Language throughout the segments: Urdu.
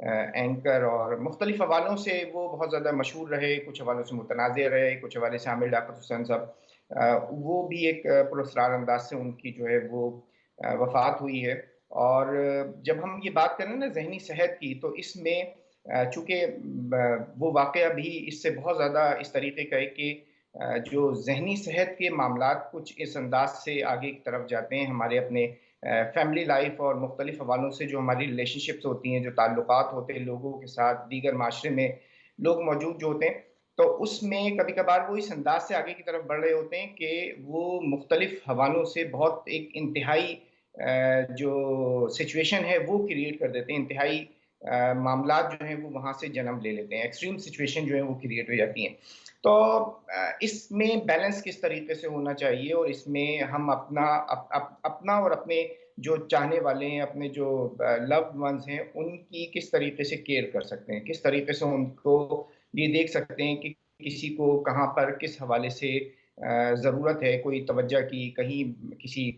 اینکر اور مختلف حوالوں سے وہ بہت زیادہ مشہور رہے، کچھ حوالوں سے متنازع رہے، کچھ حوالے سے عامر لیاقت حسین صاحب، وہ بھی ایک پراسرار انداز سے ان کی جو ہے وہ وفات ہوئی ہے۔ اور جب ہم یہ بات کریں نا ذہنی صحت کی، تو اس میں چونکہ وہ واقعہ بھی اس سے بہت زیادہ اس طریقے کا ہے کہ جو ذہنی صحت کے معاملات کچھ اس انداز سے آگے کی طرف جاتے ہیں، ہمارے اپنے فیملی لائف اور مختلف حوالوں سے جو ہماری ریلیشن شپس ہوتی ہیں، جو تعلقات ہوتے ہیں لوگوں کے ساتھ، دیگر معاشرے میں لوگ موجود جو ہوتے ہیں، تو اس میں کبھی کبھار وہ اس انداز سے آگے کی طرف بڑھ رہے ہوتے ہیں کہ وہ مختلف حوالوں سے بہت ایک انتہائی جو سچویشن ہے وہ کریٹ کر دیتے ہیں، انتہائی معاملات جو ہیں وہ وہاں سے جنم لے لیتے ہیں، ایکسٹریم سچویشن جو ہیں وہ کریٹ ہو جاتی ہیں۔ تو اس میں بیلنس کس طریقے سے ہونا چاہیے، اور اس میں ہم اپنا اور اپنے جو چاہنے والے ہیں، اپنے جو لوڈ ونز ہیں، ان کی کس طریقے سے کیئر کر سکتے ہیں، کس طریقے سے ان کو یہ دیکھ سکتے ہیں کہ کسی کو کہاں پر کس حوالے سے ضرورت ہے، کوئی توجہ کی، کہیں کسی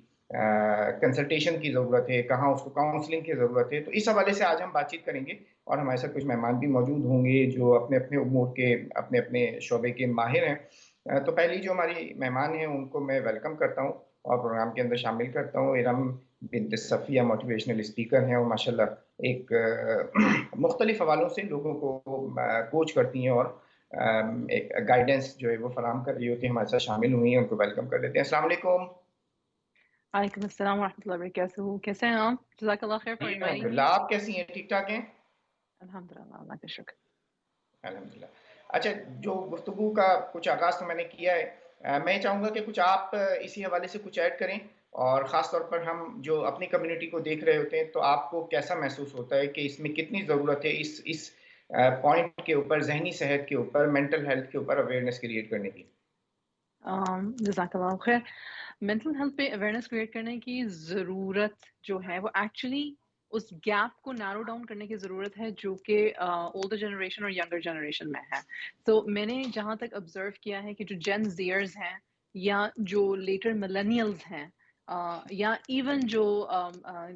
کنسلٹیشن کی ضرورت ہے، کہاں اس کو کاؤنسلنگ کی ضرورت ہے۔ تو اس حوالے سے آج ہم بات چیت کریں گے، اور ہمارے ساتھ کچھ مہمان بھی موجود ہوں گے جو اپنے اپنے امور کے اپنے اپنے شعبے کے ماہر ہیں۔ تو پہلی جو ہماری مہمان ہیں ان کو میں ویلکم کرتا ہوں اور پروگرام کے اندر شامل کرتا ہوں۔ ارم بنت صفیہ موٹیویشنل اسپیکر ہیں اور ماشاءاللہ ایک مختلف حوالوں سے لوگوں کو کوچ کرتی ہیں اور ایک گائیڈنس جو ہے وہ فراہم کر رہی ہوتی ہے، ہمارے ساتھ شامل ہوئی ہیں، ان کو ویلکم کر لیتے ہیں۔ السلام علیکم۔ وعلیکم السلام ورحمۃ اللہ وبرکاتہ، کیسے ہیں آپ؟ جزاک اللہ خیر فار الحمد انوائٹنگ للہ، می۔ آپ کیسی ہیں؟ ٹھیک ٹھاک ہیں؟ الحمد للہ، اللہ کا شکر۔ الحمد للہ۔ اچھا، جو گفتگو کا کچھ آغاز تو میں نے کیا ہے، میں چاہوں گا کہ کچھ آپ اسی حوالے سے کچھ ایڈ کریں، اور خاص طور پر ہم جو اپنی کمیونٹی کو دیکھ رہے ہوتے ہیں تو آپ کو کیسا محسوس ہوتا ہے کہ اس میں کتنی ضرورت ہے اس پوائنٹ کے اوپر، ذہنی صحت کے اوپر، مینٹل ہیلتھ کے اوپر اویئرنیس کریٹ کرنے کی؟ جزاک اللہ خیر۔ مینٹل ہیلتھ پہ اویئرنیس کریٹ کرنے کی ضرورت جو ہے وہ ایکچولی اس گیپ کو نیرو ڈاؤن کرنے کی ضرورت ہے جو کہ اولڈر جنریشن اور ینگر جنریشن میں ہے۔ تو میں نے جہاں تک آبزرو کیا ہے کہ جو جین زیئرز ہیں یا جو لیٹر ملینیلز ہیں یا ایون جو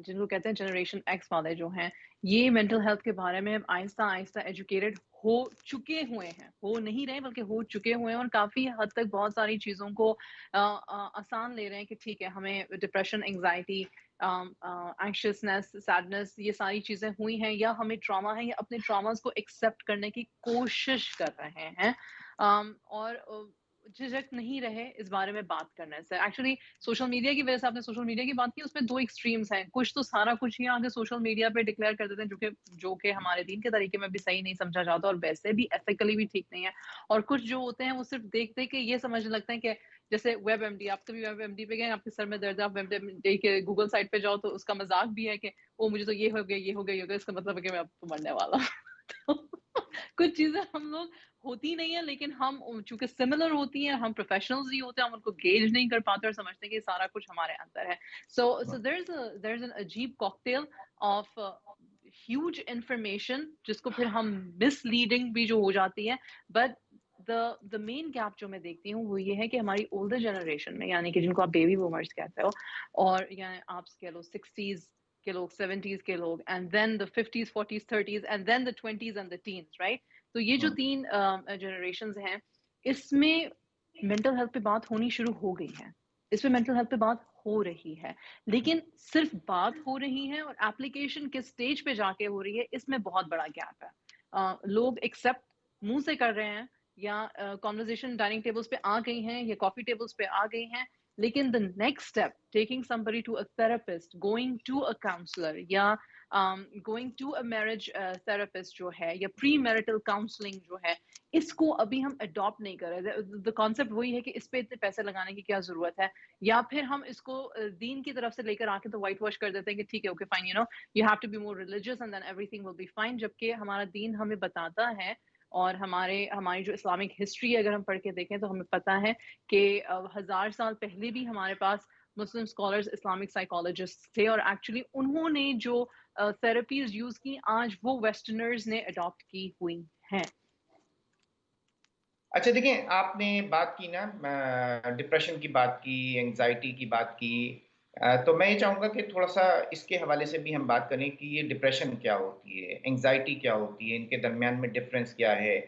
جن کو کہتے ہیں جنریشن ایکس والے جو ہیں، یہ مینٹل ہیلتھ کے بارے میں آہستہ آہستہ ایجوکیٹڈ ہو چکے ہوئے ہیں، ہو نہیں رہے بلکہ ہو چکے ہوئے ہیں، اور کافی حد تک بہت ساری چیزوں کو آسان لے رہے ہیں کہ ٹھیک ہے، ہمیں ڈپریشن، انگزائٹی، اینکشسنس، سیڈنس، یہ ساری چیزیں ہوئی ہیں یا ہمیں ٹراما ہے، یا اپنے ٹراماز کو ایکسیپٹ کرنے کی کوشش کر رہے ہیں، اور جھجک نہیں رہے اس بارے میں بات کرنے سے۔ ایکچولی سوشل میڈیا کی وجہ سے، آپ نے سوشل میڈیا کی بات کی، اس میں دو ایکسٹریمز ہیں، کچھ تو سارا کچھ ہی آگے سوشل میڈیا پہ ڈکلیئر کر دیتے ہیں جو کہ ہمارے دین کے طریقے میں بھی صحیح نہیں سمجھا جاتا اور ویسے بھی ایتھیکلی بھی ٹھیک نہیں ہے، اور کچھ جو ہوتے ہیں وہ صرف دیکھ دیکھ کے یہ سمجھنے لگتے ہیں کہ جیسے ویب ایم ڈی، آپ کبھی ویب ایم ڈی پہ گئے، آپ کے سر میں درد ہے، آپ ویب ایم ڈی کے گوگل سائٹ پہ جاؤ تو اس کا مذاق بھی ہے کہ وہ مجھے تو یہ ہو گیا، یہ ہو گیا، یہ ہو گیا، اس کا مطلب ہے کہ میں اب تو مرنے والا ہوں۔ کچھ چیزیں ہم لوگ ہوتی نہیں ہیں، لیکن ہم چونکہ سملر ہوتی ہیں، ہم پروفیشنلز ہی ہوتے ہیں، ہم ان کو گیج نہیں کر پاتے اور سمجھتے ہیں کہ سارا کچھ ہمارے اندر ہے۔ سو دیر از این عجیب کاکٹیل آف ہیوج انفارمیشن جس کو پھر ہم مس لیڈنگ بھی جو ہو جاتی ہے، بٹ the main gap جو میں دیکھتی ہوں وہ یہ ہے کہ ہماری اولڈر جنریشن میں، یعنی کہ جن کو آپ بیبی بومرز کہتے ہو، اور یعنی آپ کہہ لو 60s کے لوگ، 70s کے لوگ، and then the 50s 40s 30s and then the 20s and the teens، right؟ تو یہ جو تین جنریشنز ہیں، اس میں مینٹل ہیلتھ پہ بات ہونی شروع ہو گئی ہے، اس پہ مینٹل ہیلتھ پہ بات ہو رہی ہے، لیکن صرف بات ہو رہی ہے اور اپلیکیشن کس سٹیج پہ جا کے ہو رہی ہے، اس میں بہت بڑا گیپ ہے۔ لوگ ایکسیپٹ منہ سے کر رہے ہیں، یا کانورزیشن ڈائننگ ٹیبلز پہ آ گئی ہیں یا کافی ٹیبلز پہ آ گئی ہیں، لیکن the next step taking somebody to a therapist, going to a counselor یا going to a marriage therapist جو ہے، یا پری میرٹل کاؤنسلنگ جو ہے، اس کو ابھی ہم اڈاپٹ نہیں کر رہے۔ the concept وہی ہے کہ اس پہ اتنے پیسے لگانے کی کیا ضرورت ہے، یا پھر ہم اس کو دین کی طرف سے لے کر آ کے تو وائٹ واش کر دیتے ہیں کہ ٹھیک ہے، okay fine, you have to be more religious and then everything will be fine، جبکہ ہمارا دین ہمیں بتاتا ہے، اور ہماری جو اسلامک ہسٹری اگر ہم پڑھ کے دیکھیں تو ہمیں پتہ ہے کہ 1000 سال پہلے بھی ہمارے پاس مسلم اسکالرز، اسلامک سائیکالوجسٹ تھے، اور ایکچولی انہوں نے جو تھراپیز یوز کی آج وہ ویسٹرنرز نے اڈاپٹ کی ہوئی ہیں۔ اچھا دیکھیں، آپ نے بات کی نا ڈپریشن کی بات کی، انگزائٹی کی بات کی، تو میں یہ چاہوں گا کہ تھوڑا-سا اس کے حوالے سے بھی ہم بات کریں کہ یہ ڈپریشن کیا ہوتی ہے؟ اینگزائٹی کیا ہوتی ہے؟ ان کے درمیان میں ڈفرینس کیا ہے؟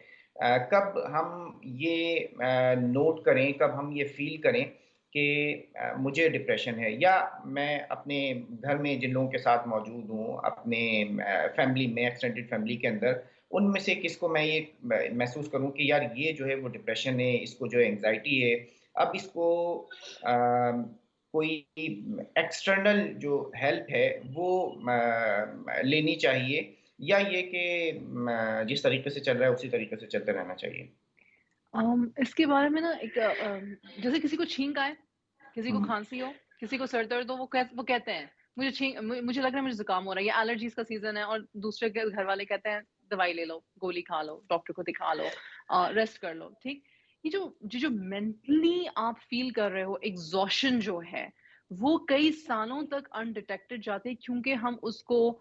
کب ہم یہ نوٹ کریں، کب ہم یہ فیل کریں کہ مجھے ڈپریشن ہے، یا میں اپنے گھر میں جن لوگوں کے ساتھ موجود ہوں، اپنے فیملی میں، ایکسٹینڈڈ فیملی کے اندر، ان میں سے کس کو میں یہ محسوس کروں کہ یار یہ جو ہے وہ ڈپریشن ہے، اس کو جو اینگزائٹی ہے، اب اس کو کوئی ایکسٹرنل جو ہیلپ ہے وہ لینی چاہیے، یا یہ کہ جس طریقے سے چل رہا ہے اسی طریقے سے چلتے رہنا چاہیے؟ اس کے بارے میں نا ایک جیسے کسی کو چھینک آئے، کسی کو ہوں، کھانسی ہو، کسی کو سر درد ہو، وہ کہتے ہیں مجھے لگ رہا ہے مجھے زکام ہو رہا ہے، یہ الرجیز کا سیزن ہے، اور دوسرے کے گھر والے کہتے ہیں دوائی لے لو، گولی کھا لو، ڈاکٹر کو دکھا لو، ریسٹ کر لو، ٹھیک؟ یہ جو مینٹلی آپ فیل کر رہے ہو ایگزوشن جو ہے، وہ کئی سالوں تک انڈیٹیکٹڈ جاتے ہیں، کیونکہ ہم اس کو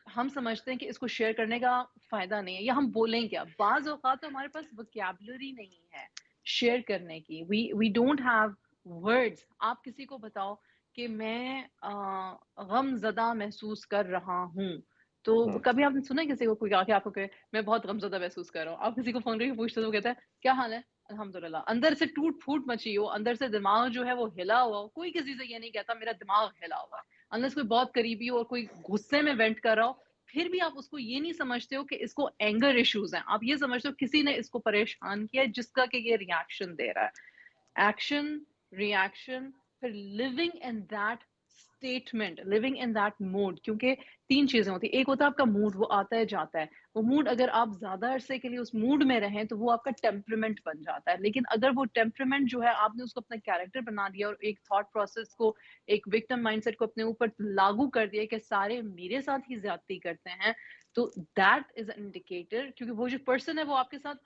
ہم سمجھتے ہیں کہ اس کو شیئر کرنے کا فائدہ نہیں ہے، یا ہم بولیں کیا؟ بعض اوقات تو ہمارے پاس وکیبلری نہیں ہے شیئر کرنے کی. We don't have words. آپ کسی کو بتاؤ کہ میں غم زدہ محسوس کر رہا ہوں، تو ہوں، کبھی آپ نے سنا ہے کسی کو کوئی آ کے آپ کو کہ میں بہت غم زدہ محسوس کر رہا ہوں؟ آپ کسی کو فون کر کے پوچھتے تو وہ کہتا ہے کیا حال ہے؟ الحمدللہ. اندر سے ٹوٹ پھوٹ مچی ہو، اندر سے دماغ جو ہے وہ ہلا ہوا ہو. کوئی کسی سے یہ نہیں کہتا میرا دماغ ہلا ہوا ہے، انلیس کوئی بہت قریبی ہو اور کوئی غصے میں وینٹ کر رہا ہو. پھر بھی آپ اس کو یہ نہیں سمجھتے ہو کہ اس کو اینگر ایشوز ہیں، آپ یہ سمجھتے ہو کسی نے اس کو پریشان کیا جس کا کہ یہ ریاکشن دے رہا ہے. ایکشن، ریاکشن، پھر living in that statement, living in that mood. کیونکہ تین چیزیں ہوتی ہیں. ایک ہوتا ہے آپ کا موڈ، وہ آتا ہے جاتا ہے. وہ موڈ اگر آپ زیادہ عرصے کے لیے اس موڈ میں رہیں تو وہ آپ کا ٹیمپرمنٹ بن جاتا ہے. لیکن اگر وہ ٹیمپرمنٹ جو ہے آپ نے اس کو اپنا کیریکٹر بنا دیا اور ایک تھاٹ پروسیس کو، ایک وکٹم مائنڈ سیٹ کو اپنے اوپر لاگو کر دیا کہ سارے میرے ساتھ ہی زیادتی کرتے ہیں، تو دیٹ از این انڈیکیٹر. کیونکہ وہ جو پرسن ہے وہ آپ کے ساتھ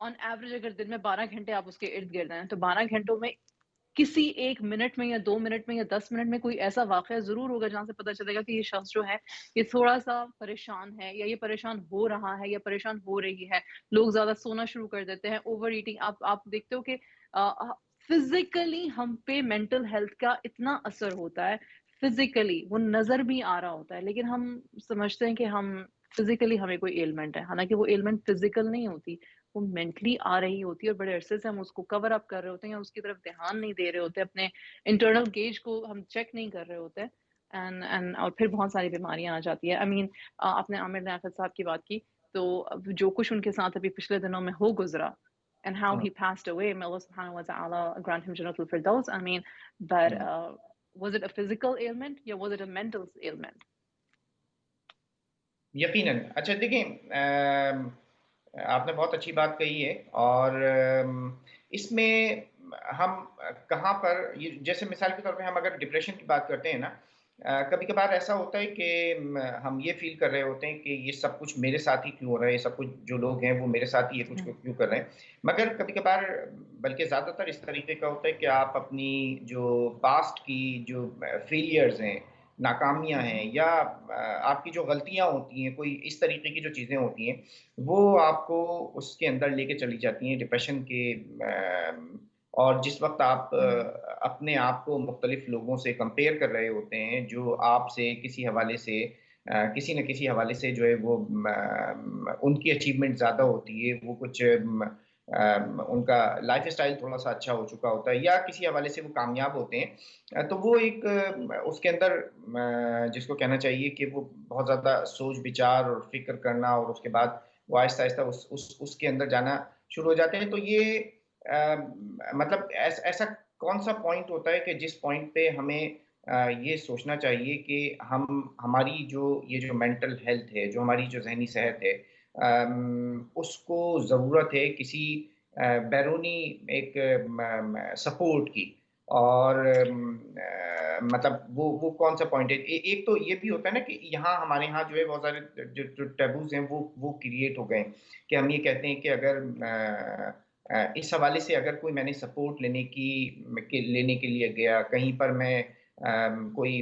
آن ایوریج اگر دن میں 12 گھنٹے آپ اس کے ارد گرد ہیں تو 12 گھنٹوں میں کسی ایک منٹ میں یا 2 منٹ میں یا 10 منٹ میں کوئی ایسا واقعہ ضرور ہوگا جہاں سے پتہ چلے گا کہ یہ شخص جو ہے یہ تھوڑا سا پریشان ہے، یا یہ پریشان ہو رہا ہے، یا پریشان ہو رہی ہے. لوگ زیادہ سونا شروع کر دیتے ہیں، اوور ایٹنگ. آپ دیکھتے ہو کہ فزیکلی ہم پہ مینٹل ہیلتھ کا اتنا اثر ہوتا ہے، فزیکلی وہ نظر بھی آ رہا ہوتا ہے، لیکن ہم سمجھتے ہیں کہ ہم فزیکلی ہمیں کوئی ایلمنٹ ہے، حالانکہ وہ ایلمنٹ فزیکل نہیں ہوتی، وہ مینٹلی آ رہی ہوتی ہے. اور بڑے عرصے سے ہم اس کو کور اپ کر رہے ہوتے ہیں یا اس کی طرف دھیان نہیں دے رہے ہوتے، اپنے انٹرنل گیج کو ہم چیک نہیں کر رہے ہوتے. اور پھر بہت ساری بیماریاں آ جاتی ہیں. آپ نے عامر لیاقت صاحب کی بات کی، تو جو کچھ ان کے ساتھ ابھی پچھلے دنوں میں ہو گزرا and how ہوں، he passed away, may Allah subhanahu wa ta'ala grant him Jannatul Firdaus. But ہوں. was it a physical ailment or was it a mental ailment? یقیناً. اچھا دیکھیں، آپ نے بہت اچھی بات کہی ہے، اور اس میں ہم کہاں پر جیسے مثال کے طور پہ ہم اگر ڈپریشن کی بات کرتے ہیں نا، کبھی کبھار ایسا ہوتا ہے کہ ہم یہ فیل کر رہے ہوتے ہیں کہ یہ سب کچھ میرے ساتھ ہی کیوں ہو رہا ہے، یہ سب کچھ جو لوگ ہیں وہ میرے ساتھ ہی یہ کچھ Yeah. کیوں کر رہے ہیں. مگر کبھی کبھار بلکہ زیادہ تر اس طریقے کا ہوتا ہے کہ آپ اپنی جو پاسٹ کی جو فیلئرز ہیں، ناکامیاں ہیں، Mhm. یا آپ کی جو غلطیاں ہوتی ہیں، کوئی اس طریقے کی جو چیزیں ہوتی ہیں، وہ آپ کو اس کے اندر لے کے چلی جاتی ہیں ڈپریشن کے. اور جس وقت آپ Mhm. اپنے آپ کو مختلف لوگوں سے کمپیئر کر رہے ہوتے ہیں جو آپ سے کسی حوالے سے کسی نہ کسی حوالے سے جو ہے وہ ان کی اچیومنٹ زیادہ ہوتی ہے، وہ کچھ ان کا لائف اسٹائل تھوڑا سا اچھا ہو چکا ہوتا ہے، یا کسی حوالے سے وہ کامیاب ہوتے ہیں. تو وہ ایک اس کے اندر جس کو کہنا چاہیے کہ وہ بہت زیادہ سوچ بچار اور فکر کرنا، اور اس کے بعد وہ آہستہ آہستہ اس کے اندر جانا شروع ہو جاتے ہیں. تو یہ مطلب ایسا کون سا پوائنٹ ہوتا ہے کہ جس پوائنٹ پہ ہمیں یہ سوچنا چاہیے کہ ہماری جو یہ جو مینٹل ہیلتھ ہے، جو ہماری جو ذہنی صحت ہے، اس کو ضرورت ہے کسی بیرونی ایک سپورٹ کی. اور مطلب وہ کون سا پوائنٹ ہے؟ ایک تو یہ بھی ہوتا ہے نا کہ یہاں ہمارے یہاں جو ہے بہت سارے جو ٹیبوز ہیں وہ کریٹ ہو گئے ہیں، کہ ہم یہ کہتے ہیں کہ اگر اس حوالے سے اگر کوئی میں نے سپورٹ لینے کے لیے گیا کہیں پر، میں کوئی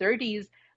30s,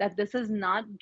that this is not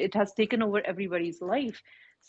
it has taken over everybody's life.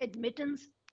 admittance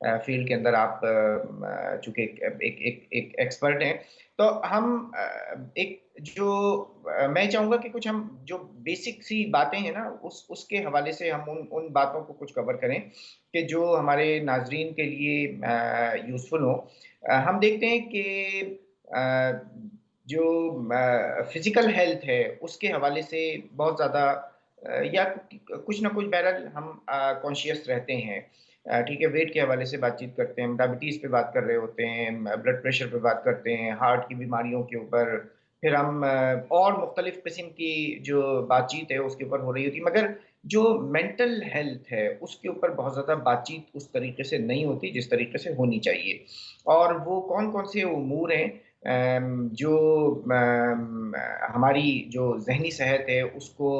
field کے اندر آپ چونکہ ایک ایکسپرٹ ہیں، تو ہم ایک جو میں چاہوں گا کہ کچھ ہم جو بیسک سی باتیں ہیں نا اس کے حوالے سے ہم ان باتوں کو کچھ کور کریں کہ جو ہمارے ناظرین کے لیے یوزفل ہو. ہم دیکھتے ہیں کہ جو فزیکل ہیلتھ ہے اس کے حوالے سے بہت زیادہ یا کچھ نہ کچھ بہرحال ہم کانشیس رہتے ہیں. ٹھیک ہے، ویٹ کے حوالے سے بات چیت کرتے ہیں، ڈائبٹیز پہ بات کر رہے ہوتے ہیں، بلڈ پریشر پہ بات کرتے ہیں، ہارٹ کی بیماریوں کے اوپر، پھر ہم اور مختلف قسم کی جو بات چیت ہے اس کے اوپر ہو رہی ہوتی ہے، مگر جو مینٹل ہیلتھ ہے اس کے اوپر بہت زیادہ بات چیت اس طریقے سے نہیں ہوتی جس طریقے سے ہونی چاہیے. اور وہ کون کون سے امور ہیں جو ہماری جو ذہنی صحت ہے اس کو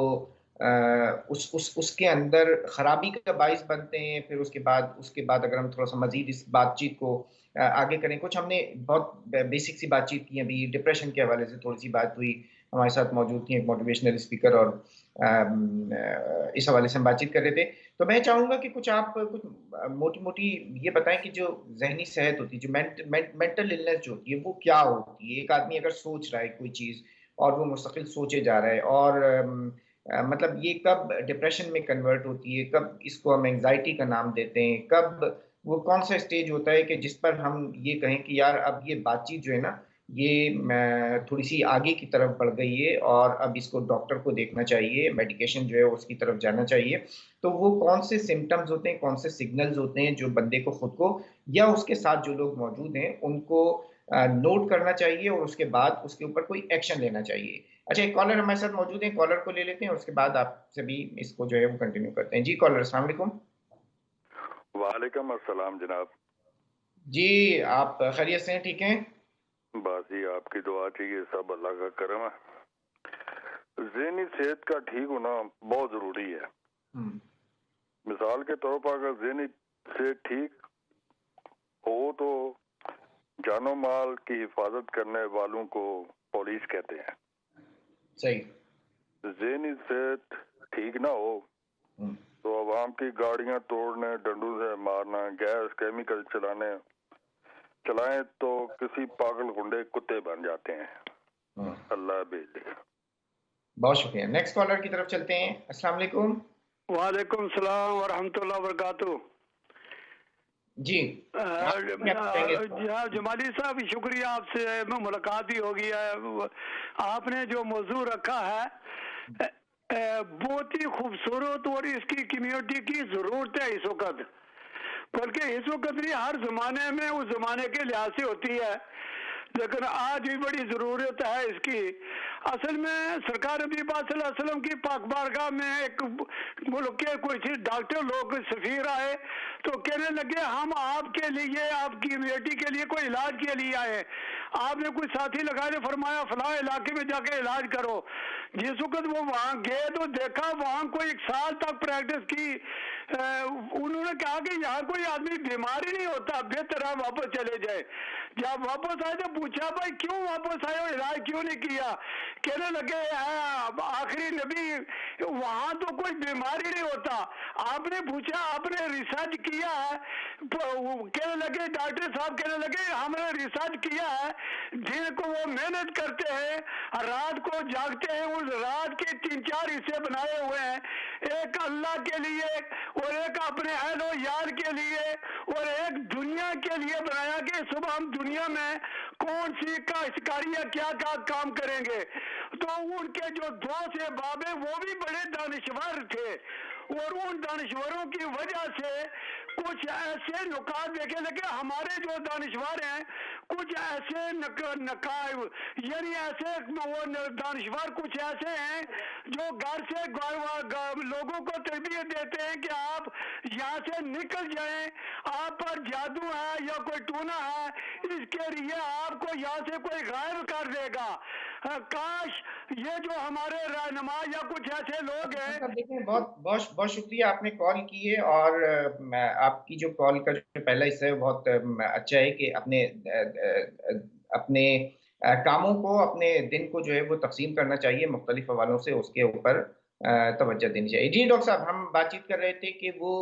اس کے اندر خرابی کا باعث بنتے ہیں. پھر اس کے بعد اگر ہم تھوڑا سا مزید اس بات چیت کو آگے کریں، کچھ ہم نے بہت بیسک سی بات چیت کی، ابھی ڈپریشن کے حوالے سے تھوڑی سی بات ہوئی، ہمارے ساتھ موجود تھی ایک موٹیویشنل اسپیکر اور اس حوالے سے ہم بات چیت کر رہے تھے. تو میں چاہوں گا کہ کچھ آپ کچھ موٹی موٹی یہ بتائیں کہ جو ذہنی صحت ہوتی ہے، جو مینٹل النس جو ہوتی ہے وہ کیا ہوتی ہے. ایک آدمی اگر سوچ رہا ہے کوئی چیز اور وہ مستقل سوچے جا رہا ہے، اور مطلب یہ کب ڈپریشن میں کنورٹ ہوتی ہے، کب اس کو ہم انگزائٹی کا نام دیتے ہیں، کب وہ کون سا اسٹیج ہوتا ہے کہ جس پر ہم یہ کہیں کہ یار اب یہ بات چیت جو ہے نا یہ تھوڑی سی آگے کی طرف بڑھ گئی ہے اور اب اس کو ڈاکٹر کو دیکھنا چاہیے، میڈیکیشن جو ہے اس کی طرف جانا چاہیے. تو وہ کون سے سمٹمز ہوتے ہیں، کون سے سگنلز ہوتے ہیں جو بندے کو خود کو یا اس کے ساتھ جو لوگ موجود ہیں ان کو نوٹ کرنا چاہیے اور اس کے بعد اس کے اوپر کوئی ایکشن لینا چاہیے. اچھا، ایک کالر ہمارے ساتھ موجود ہیں، کالر کو لے لیتے ہیں اور اس کے بعد آپ سے بھی اس کو جو ہے وہ کنٹینیو کرتے ہیں. جی کالر، السلام علیکم. وعلیکم السلام جناب. جی آپ خیریت سے ہیں؟ ٹھیک ہیں؟ بس جی آپ کی دعا چاہیے، سب اللہ کا کرم ہے. ذہنی صحت کا ٹھیک ہونا بہت ضروری ہے. مثال کے طور پر اگر ذہنی صحت ٹھیک ہو تو جان و مال کی حفاظت کرنے والوں کو پولیس کہتے ہیں. صحیح. ذہنی صحت ٹھیک نہ ہو تو عوام کی گاڑیاں توڑنے، ڈنڈوں سے مارنا، گیس کیمیکل چلائیں تو کسی پاگل گنڈے کتے بن جاتے ہیں. اللہ بھیج دے. بہت شکریہ. نیکسٹ کالر کی طرف چلتے ہیں. السلام علیکم. وعلیکم السلام ورحمۃ اللہ وبرکاتہ. جی جمالی صاحب شکریہ، آپ سے ملاقات بھی ہو گئی ہے. آپ نے جو موضوع رکھا ہے بہت ہی خوبصورت اور اس کی کمیونٹی کی ضرورت ہے اس وقت، بلکہ اس وقت نہیں ہر زمانے میں اس زمانے کے لحاظ سے ہوتی ہے، لیکن آج بھی بڑی ضرورت ہے اس کی. اصل میں سرکار نبی پاک صلی اللہ علیہ وسلم کی پاک بارگاہ میں ایک ملک کے کوئی ڈاکٹر لوگ سفیر آئے تو کہنے لگے ہم آپ کے لیے، آپ کی کمیونٹی کے لیے کوئی علاج کے لیے آئے. آپ نے کوئی ساتھی لگانے فرمایا فلاں علاقے میں جا کے علاج کرو. جس وقت وہ وہاں گئے تو دیکھا وہاں کوئی 1 سال تک پریکٹس کی. انہوں نے کہا کہ یہاں کوئی آدمی بیمار ہی نہیں ہوتا، بہتر ہے واپس چلے جائے. جب واپس آئے تو پوچھا بھائی کیوں واپس آئے ہو، علاج کیوں نہیں کیا؟ کہنے لگے آخری نبی وہاں تو کوئی بیماری نہیں ہوتا. آپ نے پوچھا آپ نے ریسرچ کیا ہے؟ کہنے لگے ڈاکٹر صاحب کہنے لگے ہم نے ریسرچ کیا ہے، جن کو وہ محنت کرتے ہیں رات کو جاگتے ہیں، اس رات کے 3-4 حصے بنائے ہوئے ہیں، ایک اللہ کے لیے اور ایک اپنے اہل و یار کے لیے اور ایک دنیا کے لیے بنایا کہ صبح ہم دنیا میں کون سی شکاریاں کیا کام کریں گے. تو ان کے جو 2 سے باب ہیں وہ بھی بڑے دانشور تھے اور ان دانشوروں کی وجہ سے کچھ ایسے نکات دیکھے لگے. ہمارے جو دانشور ہیں کچھ ایسے نقائب یعنی ایسے وہ دانشور کچھ ایسے ہیں جو گھر سے لوگوں کو تربیت دیتے ہیں کہ آپ یہاں سے نکل جائیں، آپ پر جادو ہے یا کوئی ٹونا ہے، اس کے لیے آپ کو یہاں سے کوئی غائب کر دے گا. کاش یہ جو ہمارے رہنما یا کچھ ایسے لوگ ہیں. دیکھیں بہت شکریہ آپ نے کال کی ہے، اور آپ کی جو کال کا جو پہلا حصہ ہے بہت اچھا ہے کہ اپنے کاموں کو، اپنے دن کو جو ہے وہ تقسیم کرنا چاہیے مختلف حوالوں سے، اس کے اوپر توجہ دینی چاہیے. جی ڈاکٹر صاحب، ہم بات چیت کر رہے تھے کہ وہ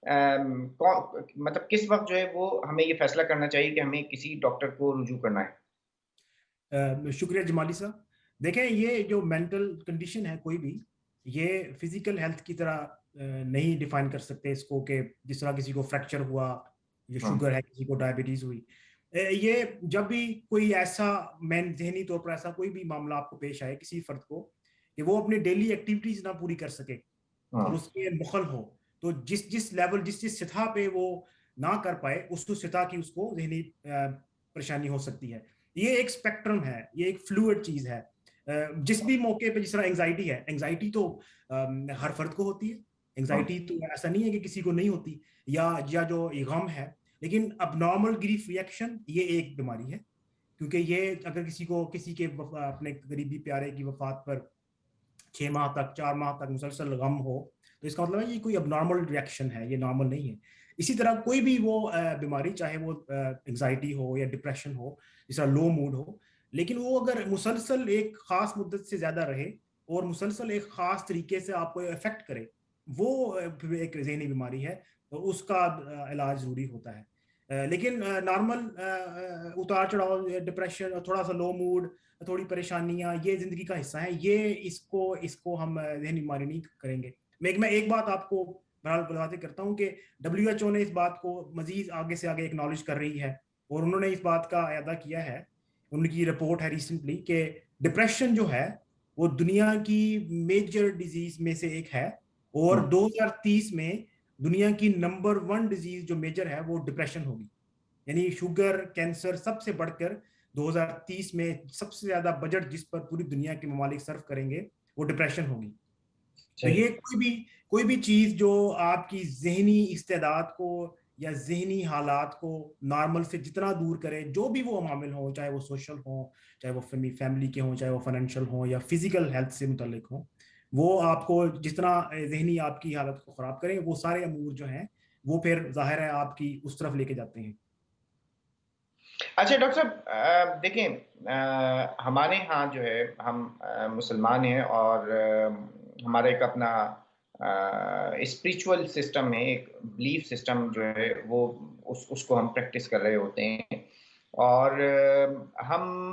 مطلب کس وقت جو ہے وہ ہمیں یہ فیصلہ کرنا چاہیے کہ ہمیں کسی ڈاکٹر کو رجوع کرنا ہے؟ شکریہ جمالی صاحب. دیکھیں یہ جو مینٹل کنڈیشن ہے کوئی بھی، یہ فزیکل ہیلتھ کی طرح نہیں ڈیفائن کر سکتے اس کو کہ جس طرح کسی کو فریکچر ہوا، جو شوگر ہے، کسی کو ڈائبٹیز ہوئی. یہ جب بھی کوئی ایسا ذہنی طور پر ایسا کوئی بھی معاملہ آپ کو پیش آئے کسی فرد کو کہ وہ اپنی ڈیلی ایکٹیویٹیز نہ پوری کر سکے اور اس کے مخل ہو، تو جس لیول جس سطح پہ وہ نہ کر پائے اس سطح کی اس کو ذہنی پریشانی ہو سکتی ہے. یہ ایک اسپیکٹرم ہے، یہ ایک فلوئڈ چیز ہے. جس بھی موقع پہ جس طرح انگزائٹی ہے، انگزائٹی تو ہر فرد کو ہوتی ہے، انگزائٹی تو ایسا نہیں ہے کہ کسی کو نہیں ہوتی، یا جو غم ہے. لیکن اب نارمل گریف ریئیکشن یہ ایک بیماری ہے، کیونکہ یہ اگر کسی کے اپنے قریبی پیارے کی وفات پر 6 ماہ تک 4 ماہ تک مسلسل غم ہو تو اس کا مطلب ہے یہ کوئی اب نارمل ریئیکشن ہے، یہ نارمل نہیں ہے. اسی طرح کوئی بھی وہ بیماری، چاہے وہ انگزائٹی ہو یا ڈپریشن ہو، جس طرح لو موڈ ہو، لیکن وہ اگر مسلسل ایک خاص مدت سے زیادہ رہے اور مسلسل ایک خاص طریقے سے آپ کو افیکٹ کرے، وہ ایک ذہنی بیماری ہے، تو اس کا علاج ضروری ہوتا ہے. لیکن نارمل اتار چڑھاؤ، ڈپریشن، تھوڑا سا لو موڈ، تھوڑی پریشانیاں، یہ زندگی کا حصہ ہے. یہ اس کو ہم ذہنی بیماری نہیں کریں گے. میں ایک بات آپ کو بتاتے کرتا ہوں کہ WHO نے اس بات کو مزید آگے سے آگے ایکنالج کر رہی ہے، اور انہوں نے اس بات کا اعادہ کیا ہے، ان کی رپورٹ ہے ریسنٹلی، کہ ڈپریشن جو ہے وہ دنیا کی میجر ڈیزیز میں سے ایک ہے، اور 2030 میں دنیا کی نمبر 1 ڈیزیز جو میجر ہے وہ ڈپریشن ہوگی. یعنی شوگر، کینسر، سب سے بڑھ کر 2030 میں سب سے زیادہ بجٹ جس پر پوری دنیا کے ممالک صرف کریں گے وہ ڈپریشن ہوگی. تو یہ کوئی بھی چیز جو آپ کی ذہنی استعداد کو یا ذہنی حالات کو نارمل سے جتنا دور کرے، جو بھی وہ عوامل ہوں، چاہے وہ سوشل ہوں، چاہے وہ فیملی کے ہوں، چاہے وہ فائنینشیل ہوں یا فزیکل ہیلتھ سے متعلق ہوں، وہ آپ کو جتنا ذہنی آپ کی حالت کو خراب کریں، وہ سارے امور جو ہیں وہ پھر ظاہر ہے آپ کی اس طرف لے کے جاتے ہیں. اچھا ڈاکٹر صاحب، دیکھیں ہمارے ہاں جو ہے ہم مسلمان ہیں، اور ہمارا ایک اپنا اسپریچول سسٹم ہے، ایک بلیف سسٹم جو ہے وہ اس کو ہم پریکٹس کر رہے ہوتے ہیں. اور ہم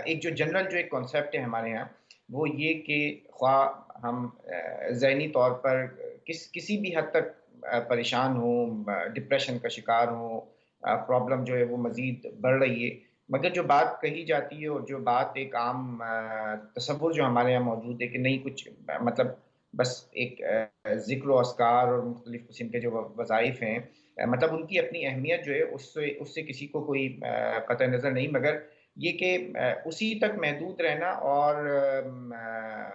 ایک جو جنرل جو ایک کانسیپٹ ہے ہمارے ہاں وہ یہ کہ خواہ ہم ذہنی طور پر کسی بھی حد تک پریشان ہوں، ڈپریشن کا شکار ہوں، پرابلم جو ہے وہ مزید بڑھ رہی ہے، مگر جو بات کہی جاتی ہے اور جو بات ایک عام تصور جو ہمارے یہاں موجود ہے کہ نہیں کچھ مطلب بس ایک ذکر و اذکار اور مختلف قسم کے جو وظائف ہیں، مطلب ان کی اپنی اہمیت جو ہے اس سے کسی کو کوئی قطع نظر نہیں، مگر یہ کہ اسی تک محدود رہنا، اور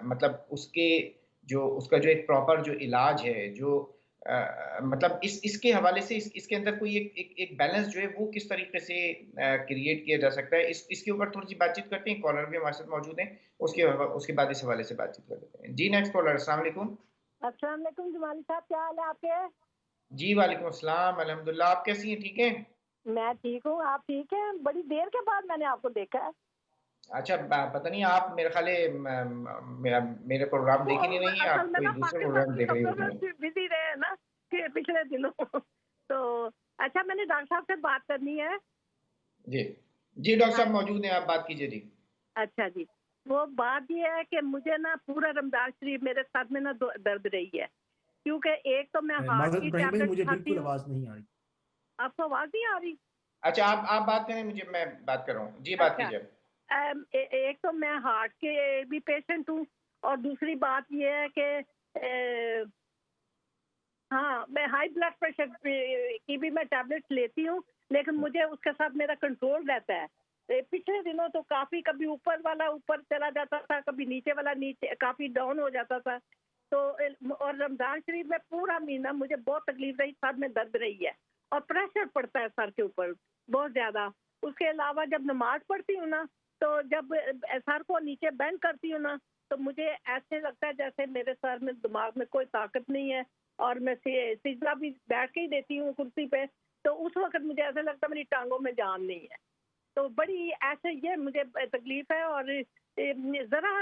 مطلب اس کا جو ایک پراپر جو علاج ہے، جو مطلب اس کے حوالے سے اس کے اندر کوئی ایک بیلنس جو ہے وہ کس طریقے سے کریٹ کیا جا سکتا ہے، اس کے اوپر تھوڑی سی بات چیت کرتے ہیں. کالر بھی ہمارے ساتھ موجود ہیں، اس کے بعد اس حوالے سے بات چیت کر لیتے ہیں. جی نیکسٹ کالر. السلام علیکم. السلام علیکم جمالی صاحب، کیا حال ہے آپ کے؟ جی وعلیکم السلام، الحمدللہ. آپ کیسی ہیں؟ ٹھیک ہیں؟ میں ٹھیک ہوں، آپ ٹھیک ہیں؟ بڑی دیر کے بعد میں نے آپ کو دیکھا ہے. اچھا پتہ نہیں، آپ میرے خیال میرے پروگرام دیکھ ہی نہیں رہی ہیں، آپ کوئی دوسرے پروگرام دیکھ رہی ہوتی ہیں. بزی رہے نا کہ پچھلے دنوں تو. اچھا میں نے ڈاکٹر صاحب سے بات کرنی ہے. جی ڈاکٹر صاحب موجود ہیں، آپ بات کیجیے. جی اچھا جی، وہ بات یہ ہے کہ مجھے نا پورا رمضان شریف میرے ساتھ میں نا درد رہی ہے، کیونکہ ایک تو میں ہارٹ کی ٹیبلٹ مجھے بالکل آواز نہیں آ رہی. آپ کو آواز نہیں آ رہی؟ اچھا آپ بات کریں، میں بات کر رہا ہوں. جی بات کیجیے. ایک تو میں ہارٹ کے بھی پیشنٹ ہوں، اور دوسری بات یہ ہے کہ ہاں میں ہائی بلڈ پریشر کی بھی میں ٹیبلٹس لیتی ہوں، لیکن مجھے اس کے ساتھ میرا کنٹرول رہتا ہے. پچھلے دنوں تو کافی کبھی اوپر والا اوپر چلا جاتا تھا، کبھی نیچے والا نیچے کافی ڈاؤن ہو جاتا تھا. تو اور رمضان شریف میں پورا مہینہ مجھے بہت تکلیف رہی، سر میں درد رہی ہے اور پریشر پڑتا ہے سر کے اوپر بہت زیادہ. اس کے علاوہ جب نماز پڑھتی ہوں نا، تو جب سر کو نیچے بینڈ کرتی ہوں نا، تو مجھے ایسے لگتا ہے جیسے میرے سر میں دماغ میں کوئی طاقت نہیں ہے، اور میں سجدہ بھی بیٹھ کے ہی دیتی ہوں کرسی پہ، تو اس وقت مجھے ایسا لگتا ہے میری ٹانگوں میں جان نہیں ہے. تو بڑی ایسے یہ مجھے تکلیف ہے، اور ذرا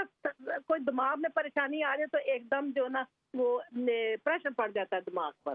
کوئی دماغ میں پریشانی آ جائے تو ایک دم جو نا وہ پریشر پڑ جاتا ہے دماغ پر.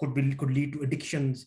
could lead to addictions,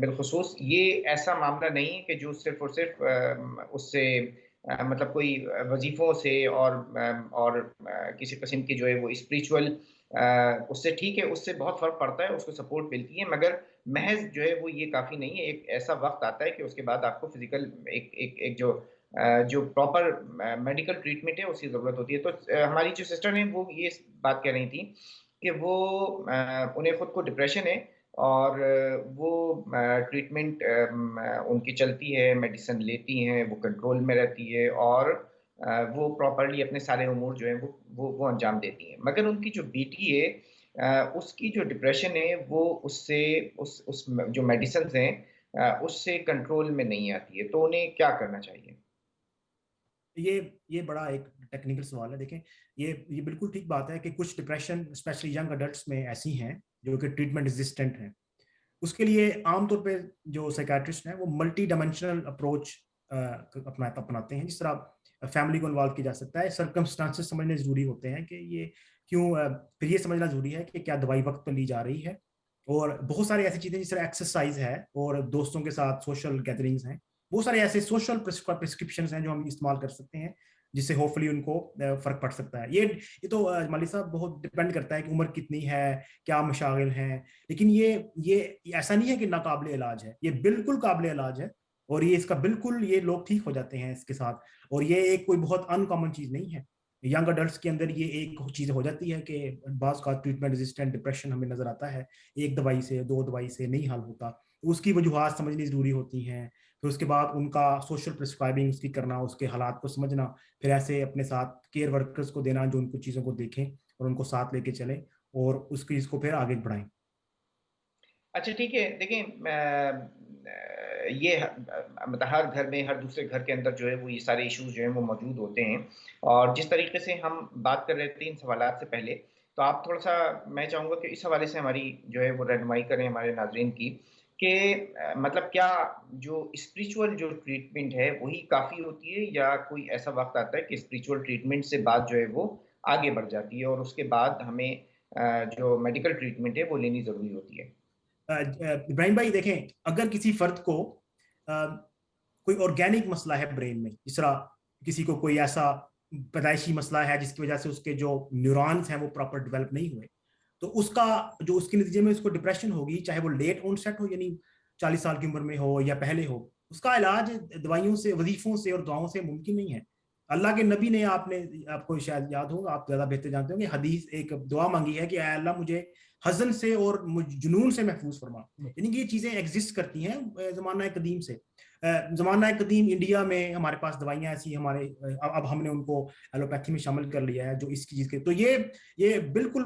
بالخصوص یہ ایسا معاملہ نہیں ہے کہ جو صرف اور صرف اس سے مطلب کوئی وظیفوں سے اور کسی قسم کی جو ہے وہ اسپریچول اس سے ٹھیک ہے، اس سے بہت فرق پڑتا ہے، اس کو سپورٹ ملتی ہے، مگر محض جو ہے وہ یہ کافی نہیں ہے. ایک ایسا وقت آتا ہے کہ اس کے بعد آپ کو فزیکل ایک جو پراپر میڈیکل ٹریٹمنٹ ہے اس کی ضرورت ہوتی ہے. تو ہماری جو سسٹر ہیں وہ یہ بات کہہ رہی تھی کہ وہ انہیں خود کو ڈپریشن ہے اور وہ ٹریٹمنٹ ان کی چلتی ہے، میڈیسن لیتی ہیں، وہ کنٹرول میں رہتی ہے اور وہ پراپرلی اپنے سارے امور جو ہیں وہ انجام دیتی ہیں. مگر ان کی جو بیٹی ہے اس کی جو ڈپریشن ہے وہ اس سے اس جو میڈیسنز ہیں اس سے کنٹرول میں نہیں آتی ہے. تو انہیں کیا کرنا چاہیے؟ یہ بڑا ایک ٹیکنیکل سوال ہے. دیکھیں یہ بالکل ٹھیک بات ہے کہ کچھ ڈپریشن اسپیشلی ینگ اڈلٹس میں ایسی ہیں جو کہ ٹریٹمنٹ ریزسٹنٹ ہیں. اس کے لیے عام طور پہ جو سائیکیٹرسٹ ہیں وہ ملٹی ڈائمینشنل اپروچ اپناتے ہیں. جس طرح فیملی کو انوالو کیا جا سکتا ہے، سرکمسٹانسز سمجھنے ضروری ہوتے ہیں کہ یہ کیوں، پھر یہ سمجھنا ضروری ہے کہ کیا دوائی وقت پر لی جا رہی ہے، اور بہت ساری ایسی چیزیں جس طرح ایکسرسائز ہے اور دوستوں کے ساتھ سوشل گیدرنگز ہیں، بہت سارے ایسے سوشل پرسکرپشنز ہیں جو ہم استعمال کر سکتے ہیں جس سے ہوپ فلی ان کو فرق پڑ سکتا ہے. یہ تو مالی صاحب بہت ڈپینڈ کرتا ہے کہ عمر کتنی ہے، کیا مشاغل ہیں، لیکن یہ ایسا نہیں ہے کہ ناقابل علاج ہے، یہ بالکل قابل علاج ہے اور یہ اس کا بالکل یہ لوگ ٹھیک ہو جاتے ہیں اس کے ساتھ. اور یہ ایک کوئی بہت ان کامن چیز نہیں ہے. ینگ اڈلٹس کے اندر یہ ایک چیز ہو جاتی ہے کہ بعض کا ٹریٹمنٹ ریزسٹنٹ ڈپریشن ہمیں نظر آتا ہے، ایک دوائی سے 2 دوائی سے نہیں حل ہوتا. اس کی وجوہات سمجھنی ضروری ہوتی ہیں. پھر اس کے بعد ان کا سوشل پرسکرائبنگ اس کی کرنا، اس کے حالات کو سمجھنا، پھر ایسے اپنے ساتھ کیئر ورکرز کو دینا جو ان کو چیزوں کو دیکھیں اور ان کو ساتھ لے کے چلیں اور اس چیز کو پھر آگے بڑھائیں. اچھا ٹھیک ہے. دیکھیں یہ مطلب ہر گھر میں، ہر دوسرے گھر کے اندر جو ہے وہ یہ سارے ایشوز جو ہیں وہ موجود ہوتے ہیں. اور جس طریقے سے ہم بات کر رہے تھے ان سوالات سے پہلے، تو آپ تھوڑا سا میں چاہوں گا کہ اس حوالے سے ہماری جو ہے وہ رہنمائی کریں ہمارے ناظرین کی کہ مطلب کیا جو اسپریچول جو ٹریٹمنٹ ہے وہی کافی ہوتی ہے، یا کوئی ایسا وقت آتا ہے کہ اسپریچول ٹریٹمنٹ سے بات جو ہے وہ آگے بڑھ جاتی ہے اور اس کے بعد ہمیں جو میڈیکل ٹریٹمنٹ ہے وہ لینی ضروری ہوتی ہے؟ ابراہیم بھائی دیکھیں، اگر کسی فرد کو کوئی آرگینک مسئلہ ہے برین میں، جس طرح کسی کو کوئی ایسا پیدائشی مسئلہ ہے جس کی وجہ سے اس کے جو نیورونز ہیں وہ پراپر ڈیولپ نہیں ہوئے، تو اس کا جو اس کے نتیجے میں اس کو ڈپریشن ہوگی، چاہے وہ لیٹ آن سیٹ ہو یعنی 40 سال کی عمر میں ہو یا پہلے ہو. اس کا علاج دوائیوں سے، وظیفوں سے اور دعاؤں سے ممکن نہیں ہے. اللہ کے نبی نے آپ کو شاید یاد ہوگا، آپ زیادہ بہتر جانتے ہوں گے، حدیث ایک دعا مانگی ہے کہ اے اللہ مجھے حزن سے اور جنون سے محفوظ فرما. یعنی کہ یہ چیزیں ایگزسٹ کرتی ہیں زمانہ قدیم سے. زمانہ قدیم انڈیا میں ہمارے پاس دوائیاں ایسی ہمارے اب ہم نے ان کو ایلوپیتھی میں شامل کر لیا ہے جو اس چیز کے. تو یہ بالکل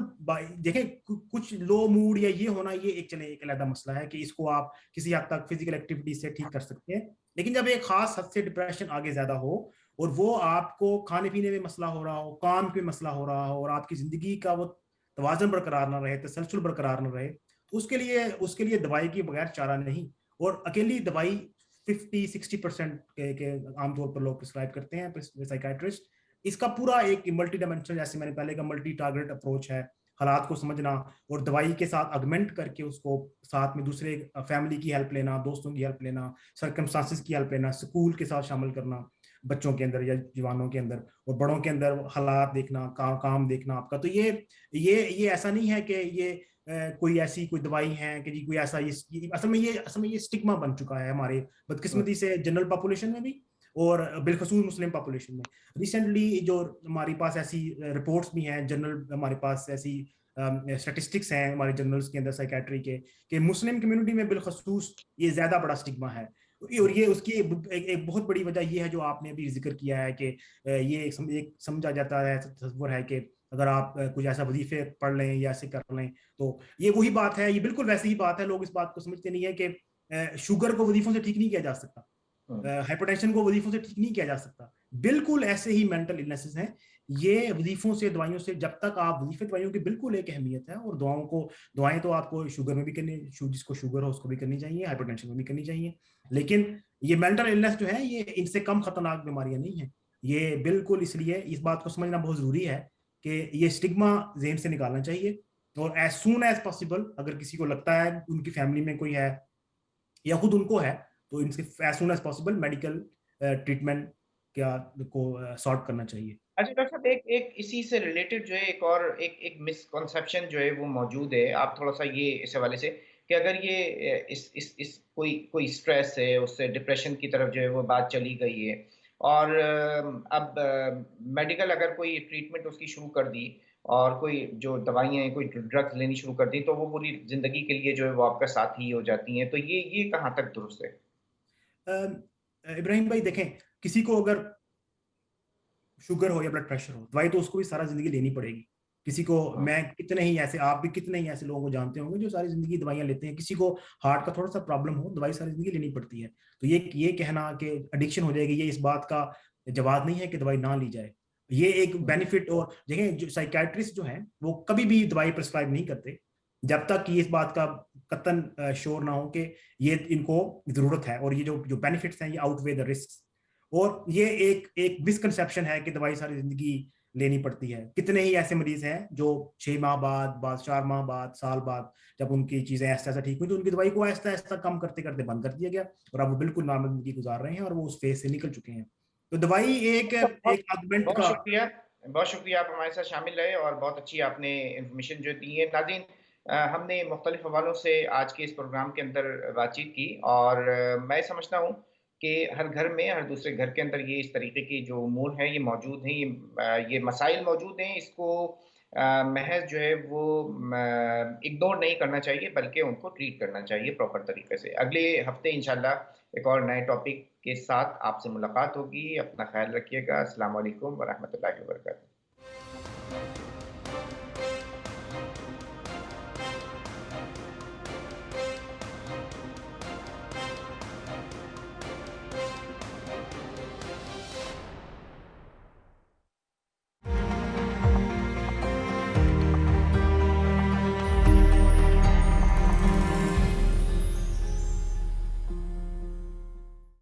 دیکھیں، کچھ لو موڈ یا یہ ہونا یہ ایک علیحدہ مسئلہ ہے کہ اس کو آپ کسی حد تک فزیکل ایکٹیویٹی سے ٹھیک کر سکتے ہیں. لیکن جب ایک خاص حد سے ڈپریشن آگے زیادہ ہو اور وہ آپ کو کھانے پینے میں مسئلہ ہو رہا ہو، کام پہ مسئلہ ہو رہا ہو اور آپ کی زندگی کا وہ توازن برقرار نہ رہے، تسلسل برقرار نہ رہے، تو اس کے لیے دوائی کی بغیر چارہ نہیں. اور اکیلی دوائی 50-60% کے عام طور پر لوگ پرسکرائب کرتے ہیں سائیکیٹرسٹ. اس کا پورا ایک ملٹی ڈائمینشنل، جیسے میں نے پہلے کا ملٹی ٹارگیٹ اپروچ ہے، حالات کو سمجھنا اور دوائی کے ساتھ اگمنٹ کر کے اس کو ساتھ میں دوسرے فیملی کی ہیلپ لینا، دوستوں کی ہیلپ لینا، سرکمسٹانسز کی ہیلپ لینا، سکول کے ساتھ شامل کرنا بچوں کے اندر یا جوانوں کے اندر، اور بڑوں کے اندر حالات دیکھنا، کام دیکھنا آپ کا. تو یہ ایسا نہیں ہے کہ یہ کوئی دوائی ہے کہ جی کوئی ایسا، اصل میں یہ اسٹگما بن چکا ہے ہمارے بدقسمتی سے جنرل پاپولیشن میں بھی اور بالخصوص مسلم پاپولیشن میں. ریسنٹلی جو ہمارے پاس ایسی رپورٹس بھی ہیں، جنرل ہمارے پاس ایسی اسٹیٹسٹکس ہیں ہمارے جرنلز کے اندر سائیکیٹری کے، کہ مسلم کمیونٹی میں بالخصوص یہ زیادہ بڑا اسٹگما ہے. اور یہ اس کی ایک بہت بڑی وجہ یہ ہے جو آپ نے ابھی ذکر کیا ہے کہ یہ ایک سمجھا جاتا ہے، تصور ہے کہ اگر آپ کچھ ایسا وظیفے پڑھ لیں یا ایسے کر لیں تو یہ وہی بات ہے. یہ بالکل ویسی ہی بات ہے. لوگ اس بات کو سمجھتے نہیں ہے کہ شوگر کو وظیفوں سے ٹھیک نہیں کیا جا سکتا، ہائپر ٹینشن کو وظیفوں سے ٹھیک نہیں کیا جا سکتا. بالکل ایسے ہی مینٹل النیسز ہیں، یہ وظیفوں سے، دوائیوں سے. جب تک آپ وظیفے دوائیوں کی بالکل ایک اہمیت ہے، اور دعائیں تو آپ کو شوگر میں بھی کرنی، جس کو شوگر ہو اس کو بھی کرنی چاہیے، ہائپر ٹینشن میں بھی کرنی چاہیے. لیکن یہ مینٹل النیس جو ہے یہ ان سے کم خطرناک بیماریاں نہیں ہیں. یہ بالکل اس لیے اس بات کو سمجھنا بہت ضروری ہے کہ یہ اسٹگما ذہن سے نکالنا چاہیے. اور ایز سون ایز پاسبل اگر کسی کو لگتا ہے ان کی فیملی میں کوئی ہے یا خود ان کو ہے تو ان سے as soon as possible medical treatment کیا کو سارٹ کرنا چاہیے. اچھا ڈاکٹر صاحب، ایک اسی سے ریلیٹڈ جو ہے ایک اور ایک مسکنسیپشن جو ہے وہ موجود ہے، آپ تھوڑا سا یہ اس حوالے سے کہ اگر یہ اس کوئی اسٹریس ہے، اس سے ڈپریشن کی طرف جو ہے وہ بات چلی گئی ہے، اور اب میڈیکل اگر کوئی ٹریٹمنٹ اس کی شروع کر دی اور کوئی جو دوائیاں ہیں، کوئی ڈرگز لینی شروع کر دی، تو وہ پوری زندگی کے لیے جو ہے وہ آپ کا ساتھ ہی ہو جاتی ہیں، تو یہ کہاں تک درست ہے؟ ابراہیم بھائی دیکھیں، کسی کو اگر شوگر ہو یا بلڈ پریشر ہو، دوائی تو اس کو بھی سارا زندگی لینی پڑے گی. کسی کو میں کتنے ہی ایسے، آپ بھی کتنے ہی ایسے لوگوں کو جانتے ہوں گے جو ساری زندگی دوائیاں لیتے ہیں. کسی کو ہارٹ کا تھوڑا سا پرابلم ہو، دوائی ساری زندگی لینی پڑتی ہے. تو یہ کہنا کہ ایڈکشن ہو جائے گی، یہ اس بات کا جواز نہیں ہے کہ دوائی نہ لی جائے. یہ ایک بینیفٹ. اور دیکھیں جو سائیکیٹرسٹ جو ہیں وہ کبھی بھی دوائی پرسکرائب نہیں کرتے جب تک کہ اس بات کا قطعاً شور نہ ہو کہ یہ ان کو ضرورت ہے اور یہ جو بینیفٹس ہیں یہ آؤٹ وے دا رسک. اور یہ ایک مسکنسیپشن ہے کہ دوائی ساری زندگی لینی پڑتی ہے. کتنے ہی ایسے مریض ہیں جو 6 ماہ بعد 4 ماہ بعد، سال بعد جب ان کی چیزیں ایسا ٹھیک ہوئی تو ان کی دوائی کو آہستہ آہستہ کم کرتے کرتے بند کر دیا گیا اور اب وہ بالکل نارمل زندگی گزار رہے ہیں اور وہ اس فیز سے نکل چکے ہیں. تو دوائی ایک آرگومنٹ کا. بہت شکریہ آپ ہمارے ساتھ شامل رہے اور بہت اچھی آپ نے انفارمیشن جو دی ہے. ناظرین، ہم نے مختلف حوالوں سے آج کے اس پروگرام کے اندر بات چیت کی، اور میں سمجھتا ہوں کہ ہر گھر میں، ہر دوسرے گھر کے اندر یہ اس طریقے کی جو امور ہیں یہ موجود ہیں، یہ مسائل موجود ہیں. اس کو محض جو ہے وہ اگنور نہیں کرنا چاہیے، بلکہ ان کو ٹریٹ کرنا چاہیے پراپر طریقے سے. اگلے ہفتے انشاءاللہ ایک اور نئے ٹاپک کے ساتھ آپ سے ملاقات ہوگی. اپنا خیال رکھیے گا. السلام علیکم ورحمۃ اللہ وبرکاتہ.